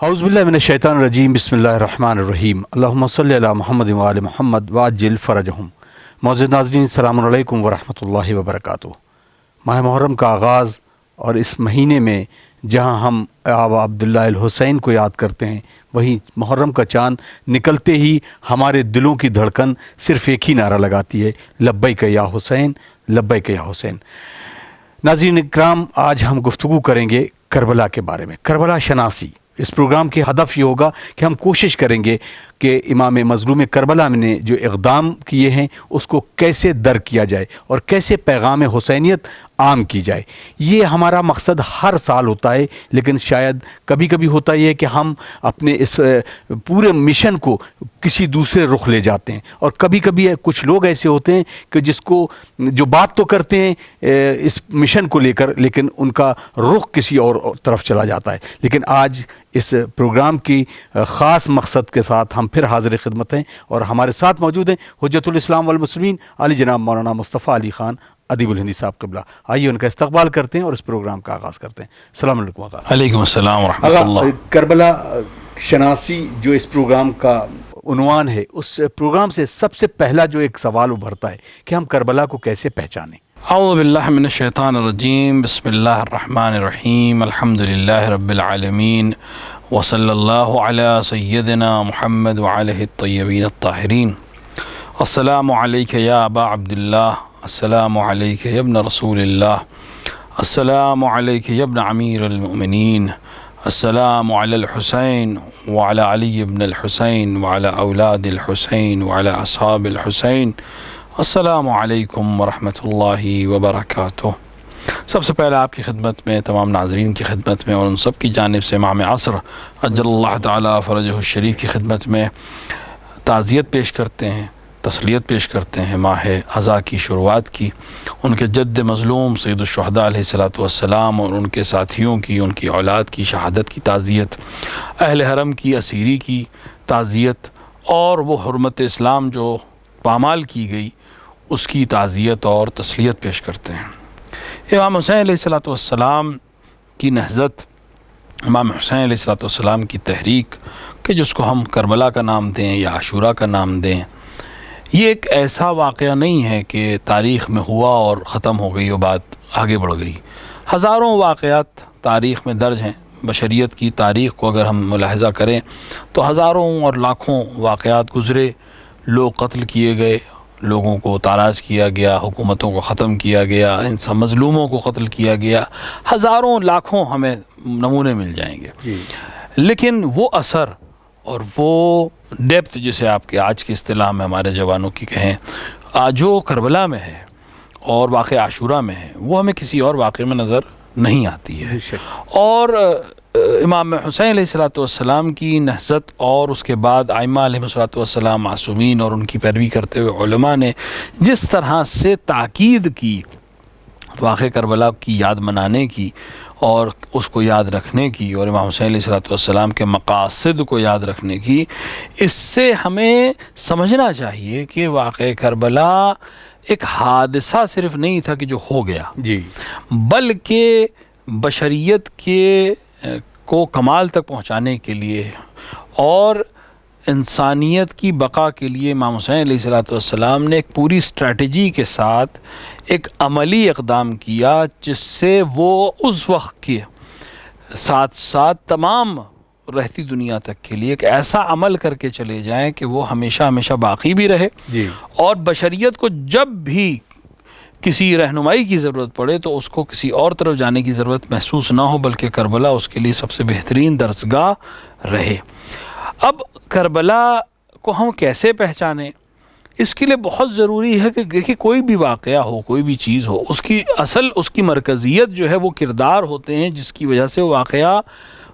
اعوذ باللہ من الشیطان الرجیم، بسم اللہ الرحمن الرحیم، اللہم صلی علی محمد وآل محمد وعجل فرجہم۔ معزز ناظرین، السلام علیکم ورحمۃ اللہ وبرکاتہ۔ ماہ محرم کا آغاز، اور اس مہینے میں جہاں ہم آبا عبداللہ الحسین کو یاد کرتے ہیں، وہیں محرم کا چاند نکلتے ہی ہمارے دلوں کی دھڑکن صرف ایک ہی نعرہ لگاتی ہے، لبیک یا حسین، لبیک یا حسین۔ ناظرین اکرام، آج ہم گفتگو کریں گے کربلا کے بارے میں، کربلا شناسی۔ اس پروگرام کے ہدف یہ ہوگا کہ ہم کوشش کریں گے کہ امام مظلوم کربلا نے جو اقدام کیے ہیں اس کو کیسے درک کیا جائے اور کیسے پیغام حسینیت عام کی جائے۔ یہ ہمارا مقصد ہر سال ہوتا ہے، لیکن شاید کبھی کبھی ہوتا یہ ہے کہ ہم اپنے اس پورے مشن کو کسی دوسرے رخ لے جاتے ہیں، اور کبھی کبھی کچھ لوگ ایسے ہوتے ہیں کہ جو بات تو کرتے ہیں اس مشن کو لے کر، لیکن ان کا رخ کسی اور طرف چلا جاتا ہے۔ لیکن آج اس پروگرام کی خاص مقصد کے ساتھ ہم پھر حاضر خدمت ہیں، اور ہمارے ساتھ موجود ہیں حجت الاسلام والمسلمین علی جناب مولانا مصطفیٰ علی خان ادیب الہندی صاحب قبلہ۔ آئیے ان کا استقبال کرتے ہیں اور اس پروگرام کا آغاز کرتے ہیں۔ السلام علیکم آقا۔ علیکم السلام ورحمۃ اللہ۔ کربلا شناسی جو اس پروگرام کا عنوان ہے، اس پروگرام سے سب سے پہلا جو ایک سوال ابھرتا ہے کہ ہم کربلا کو کیسے پہچانیں؟ اعوذ باللہ من الشیطان الرجیم، بسم اللہ الرحمن الرحیم، الحمد للہ رب العالمین، وصلی اللہ علی سیدنا محمد وعلیہ الطیبین الطاہرین۔ السلام علیک یا ابا عبداللہ، السلام علیک یا ابن رسول اللہ، السلام علیک یا ابن امیر المؤمنین، السلام علی الحسین وعلی علی ابن الحسین وعلی اولاد الحسین وعلی اصحاب الحسین، السلام علیکم ورحمۃ اللہ وبرکاتہ۔ سب سے پہلے آپ کی خدمت میں، تمام ناظرین کی خدمت میں، اور ان سب کی جانب سے امام عصر عجل اللہ تعالی فرجہ الشریف کی خدمت میں تعزیت پیش کرتے ہیں، تسلیت پیش کرتے ہیں ماہ اذا کی شروعات کی، ان کے جد مظلوم سید الشہداء علیہ الصلوۃ والسلام اور ان کے ساتھیوں کی، ان کی اولاد کی شہادت کی تعزیت، اہل حرم کی اسیری کی تعزیت، اور وہ حرمت اسلام جو پامال کی گئی اس کی تعزیت اور تسلیت پیش کرتے ہیں۔ امام حسین علیہ الصلوۃ والسلام کی نہضت، امام حسین علیہ الصلوۃ والسلام کی تحریک، کہ جس کو ہم کربلا کا نام دیں یا عاشورہ کا نام دیں، یہ ایک ایسا واقعہ نہیں ہے کہ تاریخ میں ہوا اور ختم ہو گئی اور بات آگے بڑھ گئی۔ ہزاروں واقعات تاریخ میں درج ہیں۔ بشریت کی تاریخ کو اگر ہم ملاحظہ کریں تو ہزاروں اور لاکھوں واقعات گزرے، لوگ قتل کیے گئے، لوگوں کو تاراج کیا گیا، حکومتوں کو ختم کیا گیا، ان سب مظلوموں کو قتل کیا گیا، ہزاروں لاکھوں ہمیں نمونے مل جائیں گے۔ لیکن وہ اثر اور وہ ڈیپتھ جسے آپ کے آج کی اصطلاح میں ہمارے جوانوں کی کہیں، جو کربلا میں ہے اور واقعہ عاشورہ میں ہے، وہ ہمیں کسی اور واقعے میں نظر نہیں آتی ہے۔ اور امام حسین علیہ الصلوۃ والسلام کی نہضت اور اس کے بعد ائمہ علیہ الصلوۃ والسلام معصومین اور ان کی پیروی کرتے ہوئے علماء نے جس طرح سے تاکید کی واقعہ کربلا کی یاد منانے کی اور اس کو یاد رکھنے کی، اور امام حسین علیہ الصلوۃ والسلام کے مقاصد کو یاد رکھنے کی، اس سے ہمیں سمجھنا چاہیے کہ واقعہ کربلا ایک حادثہ صرف نہیں تھا کہ جو ہو گیا، بلکہ بشریت کو کمال تک پہنچانے کے لیے اور انسانیت کی بقا کے لیے امام حسین علیہ الصلوۃ والسلام نے ایک پوری اسٹریٹجی کے ساتھ ایک عملی اقدام کیا، جس سے وہ اس وقت کے ساتھ ساتھ تمام رہتی دنیا تک کے لیے ایک ایسا عمل کر کے چلے جائیں کہ وہ ہمیشہ ہمیشہ باقی بھی رہے، اور بشریت کو جب بھی کسی رہنمائی کی ضرورت پڑے تو اس کو کسی اور طرف جانے کی ضرورت محسوس نہ ہو، بلکہ کربلا اس کے لیے سب سے بہترین درسگاہ رہے۔ اب کربلا کو ہم کیسے پہچانیں؟ اس کے لیے بہت ضروری ہے کہ دیکھیں، کوئی بھی واقعہ ہو، کوئی بھی چیز ہو، اس کی اصل، اس کی مرکزیت جو ہے وہ کردار ہوتے ہیں جس کی وجہ سے وہ واقعہ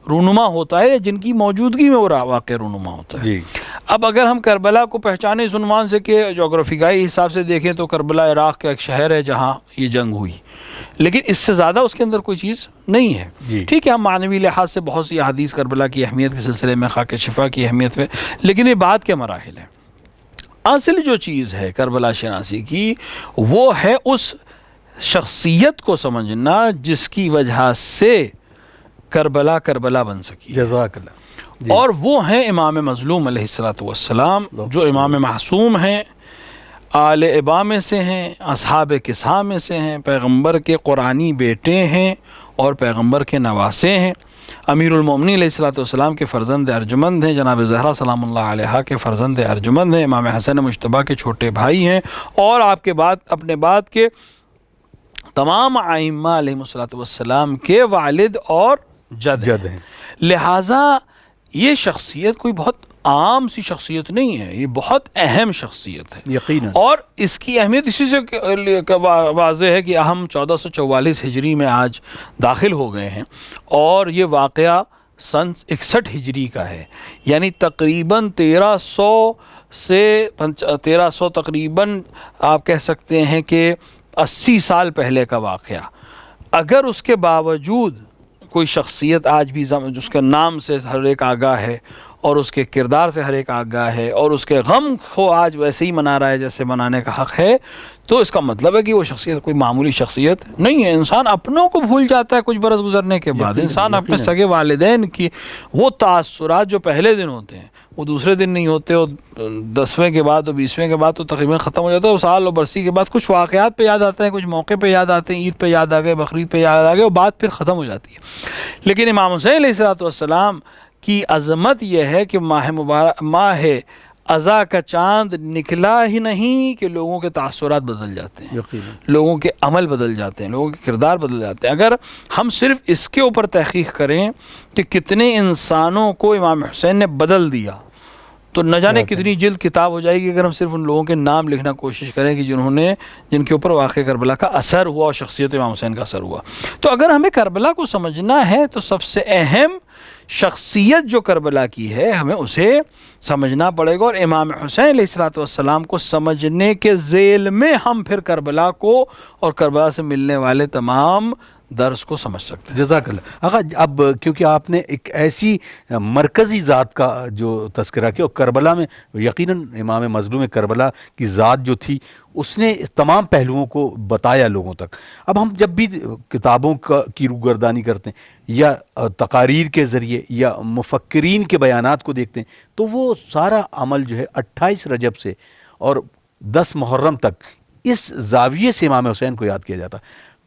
رونما ہوتا ہے، جن کی موجودگی میں وہ واقعہ رونما ہوتا ہے۔ اب اگر ہم کربلا کو پہچانے اس عنوان سے کہ جغرافیائی حساب سے دیکھیں تو کربلا عراق کا ایک شہر ہے جہاں یہ جنگ ہوئی، لیکن اس سے زیادہ اس کے اندر کوئی چیز نہیں ہے۔ ٹھیک ہے، ہم معنوی لحاظ سے بہت سی احادیث کربلا کی اہمیت کے سلسلے میں، خاک شفا کی اہمیت میں، لیکن یہ بات کے مراحل ہیں۔ اصل جو چیز ہے کربلا شناسی کی، وہ ہے اس شخصیت کو سمجھنا جس کی وجہ سے کربلا کربلا بن سکی. جزاک اللہ. اور وہ ہیں امام مظلوم علیہ الصلوۃ والسلام، جو امام معصوم ہیں، آل ابا میں سے ہیں، اصحاب کسا میں سے ہیں، پیغمبر کے قرآنی بیٹے ہیں اور پیغمبر کے نواسے ہیں. امیر المومنین علیہ الصلوۃ والسلام کے فرزند ارجمند ہیں، جناب زہرا سلام اللہ علیہا کے فرزند ارجمند ہیں، امام حسن مجتبیٰ کے چھوٹے بھائی ہیں، اور آپ کے بعد اپنے بعد کے تمام ائمہ علیہ الصلوۃ والسلام کے والد اور جد ہیں. لہٰذا یہ شخصیت کوئی بہت عام سی شخصیت نہیں ہے، یہ بہت اہم شخصیت ہے یقیناً. اور اس کی اہمیت اسی سے واضح ہے کہ ہم 1444 ہجری میں آج داخل ہو گئے ہیں، اور یہ واقعہ سن 61 ہجری کا ہے، یعنی تقریباً 1300 تقریباً آپ کہہ سکتے ہیں کہ 80 سال پہلے کا واقعہ. اگر اس کے باوجود کوئی شخصیت آج بھی جس کے نام سے ہر ایک آگاہ ہے اور اس کے کردار سے ہر ایک آگاہ ہے اور اس کے غم کو آج ویسے ہی منا رہا ہے جیسے منانے کا حق ہے، تو اس کا مطلب ہے کہ وہ شخصیت کوئی معمولی شخصیت نہیں ہے. انسان اپنوں کو بھول جاتا ہے کچھ برس گزرنے کے بعد. انسان اپنے سگے والدین کی وہ تاثرات جو پہلے دن ہوتے ہیں وہ دوسرے دن نہیں ہوتے، اور 10ویں کے بعد اور 20ویں کے بعد تو تقریباً ختم ہو جاتا ہے. سال اور برسی کے بعد کچھ واقعات پہ یاد آتے ہیں، کچھ موقع پہ یاد آتے ہیں، عید پہ یاد آ گئے، بقرعید پہ یاد آ گئے، اور بات پھر ختم ہو جاتی ہے. لیکن امام حسین علیہ الصلوۃ والسلام کی عظمت یہ ہے کہ ماہ عزا کا چاند نکلا ہی نہیں کہ لوگوں کے تاثرات بدل جاتے ہیں، لوگوں کے عمل بدل جاتے ہیں، لوگوں کے کردار بدل جاتے ہیں. اگر ہم صرف اس کے اوپر تحقیق کریں کہ کتنے انسانوں کو امام حسین نے بدل دیا تو نہ جانے کتنی جلد کتاب ہو جائے گی. اگر ہم صرف ان لوگوں کے نام لکھنا کوشش کریں کہ جن کے اوپر واقع کربلا کا اثر ہوا اور شخصیت امام حسین کا اثر ہوا. تو اگر ہمیں کربلا کو سمجھنا ہے تو سب سے اہم شخصیت جو کربلا کی ہے ہمیں اسے سمجھنا پڑے گا، اور امام حسین علیہ الصلوۃ والسلام کو سمجھنے کے ذیل میں ہم پھر کربلا کو اور کربلا سے ملنے والے تمام درس کو سمجھ سکتے ہیں. جزاک اللہ. آقا اب کیونکہ آپ نے ایک ایسی مرکزی ذات کا جو تذکرہ کیا، اور کربلا میں یقیناً امام مظلوم کربلا کی ذات جو تھی اس نے تمام پہلوؤں کو بتایا لوگوں تک. اب ہم جب بھی کتابوں کی روگردانی کرتے ہیں یا تقاریر کے ذریعے یا مفکرین کے بیانات کو دیکھتے ہیں تو وہ سارا عمل جو ہے 28 رجب سے اور 10 محرم تک اس زاویے سے امام حسین کو یاد کیا جاتا.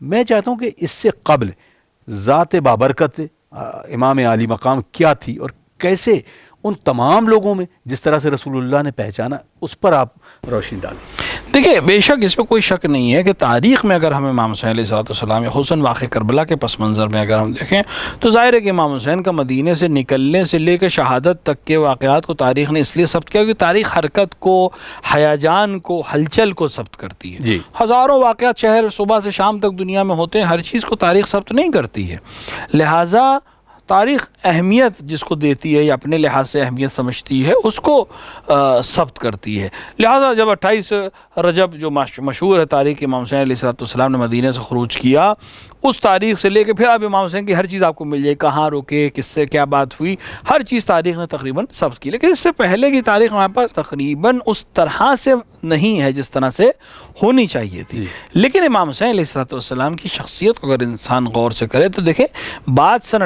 میں چاہتا ہوں کہ اس سے قبل ذات بابرکت امام عالی مقام کیا تھی اور کیسے ان تمام لوگوں میں جس طرح سے رسول اللہ نے پہچانا، اس پر آپ روشنی ڈالیں. دیکھیں، بے شک اس میں کوئی شک نہیں ہے کہ تاریخ میں اگر ہم امام حسین علیہ الصلوۃ والسلام یا حسن واقع کربلا کے پس منظر میں اگر ہم دیکھیں تو ظاہر ہے کہ امام حسین کا مدینے سے نکلنے سے لے کے شہادت تک کے واقعات کو تاریخ نے اس لیے ثبت کیا کہ تاریخ حرکت کو، ہیجان کو، ہلچل کو ثبت کرتی ہے. ہزاروں واقعات شہر صبح سے شام تک دنیا میں ہوتے ہیں، ہر چیز کو تاریخ ثبت نہیں کرتی ہے. لہٰذا تاریخ اہمیت جس کو دیتی ہے یا اپنے لحاظ سے اہمیت سمجھتی ہے اس کو ثبت کرتی ہے. لہٰذا جب 28 رجب جو مشہور ہے تاریخ امام حسین علیہ الصلوۃ والسلام نے مدینہ سے خروج کیا، اس تاریخ سے لے کے پھر اب امام حسین کی ہر چیز آپ کو مل جائے، کہاں رکے، کس سے کیا بات ہوئی، ہر چیز تاریخ نے تقریباً ثبت کی. لیکن اس سے پہلے کی تاریخ ہمارے پاس تقریباً اس طرح سے نہیں ہے جس طرح سے ہونی چاہیے تھی. لیکن امام حسین علیہ الصلوۃ والسلام کی شخصیت کو اگر انسان غور سے کرے تو دیکھیں بات سن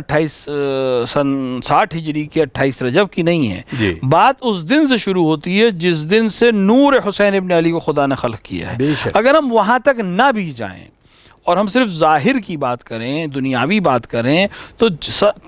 60 ہجری کی 28 رجب کی نہیں ہے، بات اس دن سے شروع ہوتی ہے جس دن سے نور حسین ابن علی کو خدا نے خلق کیا ہے. اگر ہم وہاں تک نہ بھی جائیں اور ہم صرف ظاہر کی بات کریں، دنیاوی بات کریں، تو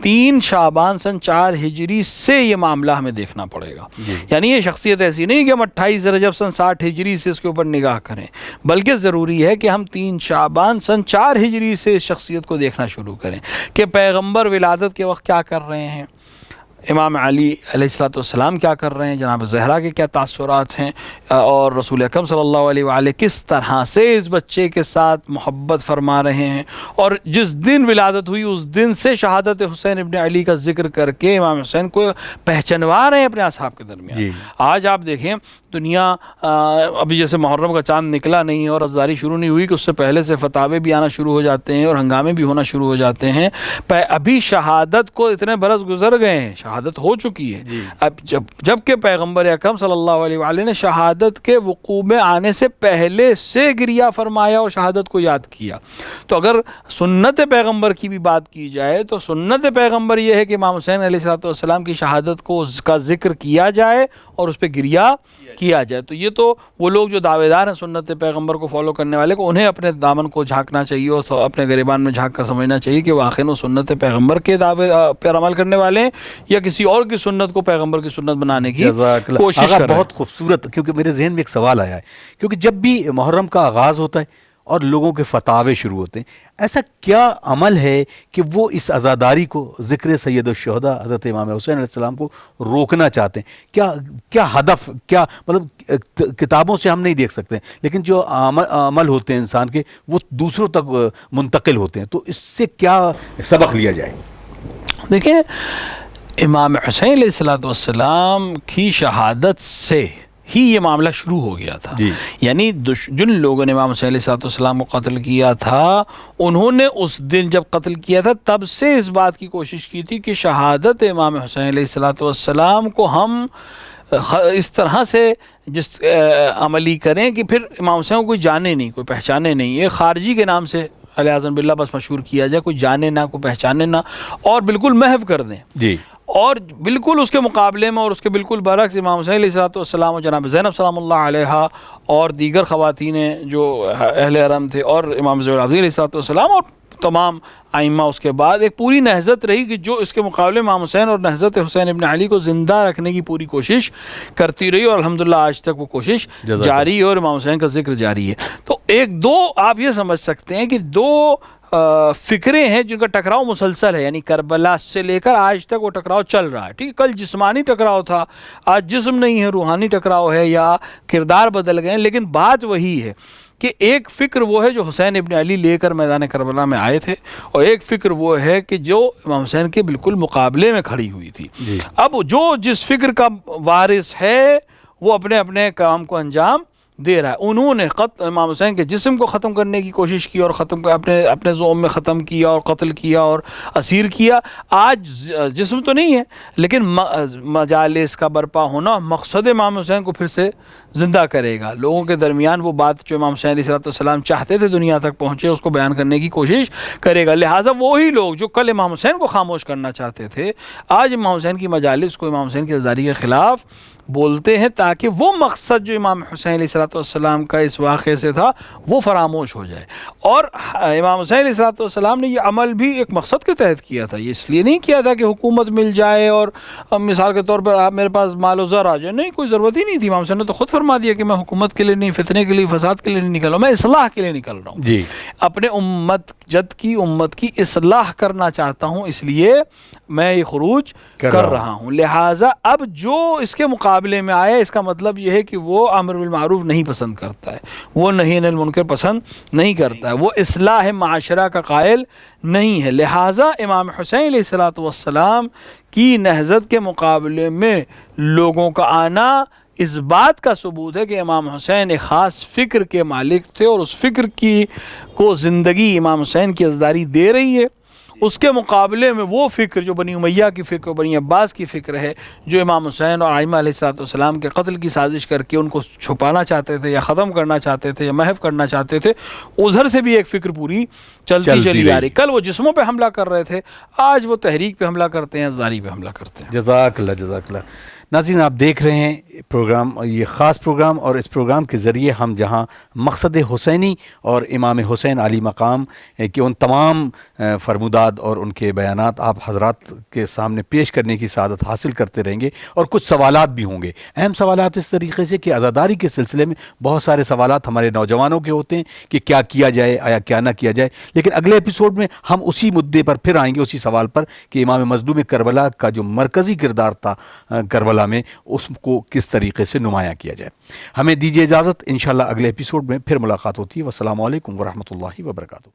3 شعبان سن 4 ہجری سے یہ معاملہ ہمیں دیکھنا پڑے گا. یعنی یہ شخصیت ایسی نہیں کہ ہم 28 رجب سن 60 ہجری سے اس کے اوپر نگاہ کریں، بلکہ ضروری ہے کہ ہم 3 شعبان سن 4 ہجری سے اس شخصیت کو دیکھنا شروع کریں کہ پیغمبر ولادت کے وقت کیا کر رہے ہیں، امام علی علیہ الصلوۃ والسلام کیا کر رہے ہیں، جناب زہرا کے کیا تاثرات ہیں، اور رسول اکرم صلی اللہ علیہ وآلہ کس طرح سے اس بچے کے ساتھ محبت فرما رہے ہیں، اور جس دن ولادت ہوئی اس دن سے شہادت حسین ابن علی کا ذکر کر کے امام حسین کو پہچنوا رہے ہیں اپنے اصحاب کے درمیان. آج آپ دیکھیں دنیا ابھی جیسے محرم کا چاند نکلا نہیں اور عزداری شروع نہیں ہوئی کہ اس سے پہلے سے فتاوے بھی آنا شروع ہو جاتے ہیں اور ہنگامے بھی ہونا شروع ہو جاتے ہیں. ابھی شہادت کو اتنے برس گزر گئے ہیں، شہادت ہو چکی ہے. اب جب کہ پیغمبر اکرم صلی اللہ علیہ وآلہ نے شہادت کے وقوع میں آنے سے پہلے سے گریہ فرمایا اور شہادت کو یاد کیا. تو اگر سنت پیغمبر کی بھی بات کی جائے تو سنت پیغمبر یہ ہے کہ امام حسین علیہ السلام کی شہادت کا ذکر کیا جائے اور اس پہ گریہ کیا جائے. تو یہ تو وہ لوگ جو دعوے دار ہیں سنت پیغمبر کو فالو کرنے والے کو، انہیں اپنے دامن کو جھانکنا چاہیے اور اپنے گریبان میں جھانک کر سمجھنا چاہیے کہ واقعی وہ سنت پیغمبر کے دعوے پر عمل کرنے والے ہیں یا کسی اور کی سنت کو پیغمبر کی سنت بنانے کی کوشش کر رہے ہیں. بہت خوبصورت، کیونکہ میرے ذہن میں ایک سوال آیا ہے، کیونکہ جب بھی محرم کا آغاز ہوتا ہے اور لوگوں کے فتاوے شروع ہوتے ہیں، ایسا کیا عمل ہے کہ وہ اس عزاداری کو، ذکر سید الشہداء حضرت امام حسین علیہ السلام کو روکنا چاہتے ہیں؟ کیا ہدف، کیا مطلب کتابوں سے ہم نہیں دیکھ سکتے لیکن جو عمل ہوتے ہیں انسان کے وہ دوسروں تک منتقل ہوتے ہیں، تو اس سے کیا سبق لیا جائے؟ دیکھیں، امام حسین علیہ السلام کی شہادت سے ہی یہ معاملہ شروع ہو گیا تھا. یعنی جن لوگوں نے امام حسین علیہ السلام کو قتل کیا تھا، انہوں نے اس دن جب قتل کیا تھا تب سے اس بات کی کوشش کی تھی کہ شہادت امام حسین علیہ السلام کو ہم اس طرح سے عملی کریں کہ پھر امام حسین کو کوئی جانے نہیں، کوئی پہچانے نہیں. یہ خارجی کے نام سے علیہ اعظم باللہ بس مشہور کیا جائے، کوئی جانے نہ، کوئی پہچانے نہ، اور بالکل محو کر دیں. اور بالکل اس کے مقابلے میں اور اس کے بالکل برعکس امام حسین علیہ السلام اور جناب زینب سلام اللہ علیہا اور دیگر خواتین جو اہل حرم تھے اور امام زین العابدین علیہ السلام اور تمام ائمہ اس کے بعد ایک پوری نہضت رہی کہ جو اس کے مقابلے امام حسین اور نہضت حسین ابن علی کو زندہ رکھنے کی پوری کوشش کرتی رہی، اور الحمدللہ آج تک وہ کوشش جاری ہے اور امام حسین کا ذکر جاری ہے. تو ایک دو آپ یہ سمجھ سکتے ہیں کہ دو فکریں ہیں جن کا ٹکراؤ مسلسل ہے، یعنی کربلا سے لے کر آج تک وہ ٹکراؤ چل رہا ہے. ٹھیک ہے، کل جسمانی ٹکراؤ تھا، آج جسم نہیں ہے، روحانی ٹکراؤ ہے یا کردار بدل گئے ہیں، لیکن بات وہی ہے کہ ایک فکر وہ ہے جو حسین ابن علی لے کر میدان کربلا میں آئے تھے، اور ایک فکر وہ ہے کہ جو امام حسین کے بالکل مقابلے میں کھڑی ہوئی تھی. اب جو جس فکر کا وارث ہے وہ اپنے اپنے کام کو انجام دے رہا ہے. انہوں نے امام حسین کے جسم کو ختم کرنے کی کوشش کی اور اپنے زوم میں ختم کیا اور قتل کیا اور اسیر کیا. آج جسم تو نہیں ہے لیکن مجالس کا برپا ہونا مقصد امام حسین کو پھر سے زندہ کرے گا. لوگوں کے درمیان وہ بات جو امام حسین علیہ السلام چاہتے تھے دنیا تک پہنچے اس کو بیان کرنے کی کوشش کرے گا. لہٰذا وہی لوگ جو کل امام حسین کو خاموش کرنا چاہتے تھے آج امام حسین کی مجالس کو امام حسین کی عزاداری کے خلاف بولتے ہیں تاکہ وہ مقصد جو امام حسین علیہ السلام کا اس واقعے سے تھا وہ فراموش ہو جائے. اور امام حسین علیہ السلام نے یہ عمل بھی ایک مقصد کے تحت کیا تھا. یہ اس لیے نہیں کیا تھا کہ حکومت مل جائے اور مثال کے طور پر آپ میرے پاس مال و زر آ جائے، نہیں، کوئی ضرورت ہی نہیں تھی. امام حسین نے تو خود فرما دیا کہ میں حکومت کے لیے نہیں، فتنے کے لیے، فساد کے لیے نہیں نکل رہا ہوں، میں اصلاح کے لیے نکل رہا ہوں. اپنے امت کی اصلاح کرنا چاہتا ہوں، اس لیے میں یہ خروج کر رہا ہوں. لہٰذا اب جو اس کے مقابلے میں آیا اس کا مطلب یہ ہے کہ وہ امر بالمعروف نہیں پسند کرتا ہے، وہ نہی عن المنکر پسند نہیں کرتا ہے، وہ اصلاح معاشرہ کا قائل نہیں ہے. لہٰذا امام حسین علیہ السلام کی نہضت کے مقابلے میں لوگوں کا آنا اس بات کا ثبوت ہے کہ امام حسین ایک خاص فکر کے مالک تھے اور اس فکر کو زندگی امام حسین کی عزاداری دے رہی ہے. اس کے مقابلے میں وہ فکر جو بنی امیہ کی فکر، بنی عباس کی فکر ہے، جو امام حسین اور ائمہ علیہ السلام کے قتل کی سازش کر کے ان کو چھپانا چاہتے تھے یا ختم کرنا چاہتے تھے یا محو کرنا چاہتے تھے، ادھر سے بھی ایک فکر پوری چلتی چلی آ رہی. کل وہ جسموں پہ حملہ کر رہے تھے، آج وہ تحریک پہ حملہ کرتے ہیں، عزاداری پہ حملہ کرتے ہیں. جزاک اللہ. ناظرین، آپ دیکھ رہے ہیں پروگرام، یہ خاص پروگرام، اور اس پروگرام کے ذریعے ہم جہاں مقصد حسینی اور امام حسین علی مقام کے ان تمام فرمودات اور ان کے بیانات آپ حضرات کے سامنے پیش کرنے کی سعادت حاصل کرتے رہیں گے، اور کچھ سوالات بھی ہوں گے. اہم سوالات اس طریقے سے کہ عزاداری کے سلسلے میں بہت سارے سوالات ہمارے نوجوانوں کے ہوتے ہیں کہ کیا کیا جائے یا کیا نہ کیا جائے، لیکن اگلے ایپیسوڈ میں ہم اسی مدعے پر پھر آئیں گے، اسی سوال پر کہ امام مظلوم کربلا کا جو مرکزی کردار تھا کربلا میں، اس کو کس طریقے سے نمایاں کیا جائے. ہمیں دیجیے اجازت، انشاءاللہ اگلے ایپیسوڈ میں پھر ملاقات ہوتی ہے. والسلام علیکم ورحمۃ اللہ وبرکاتہ.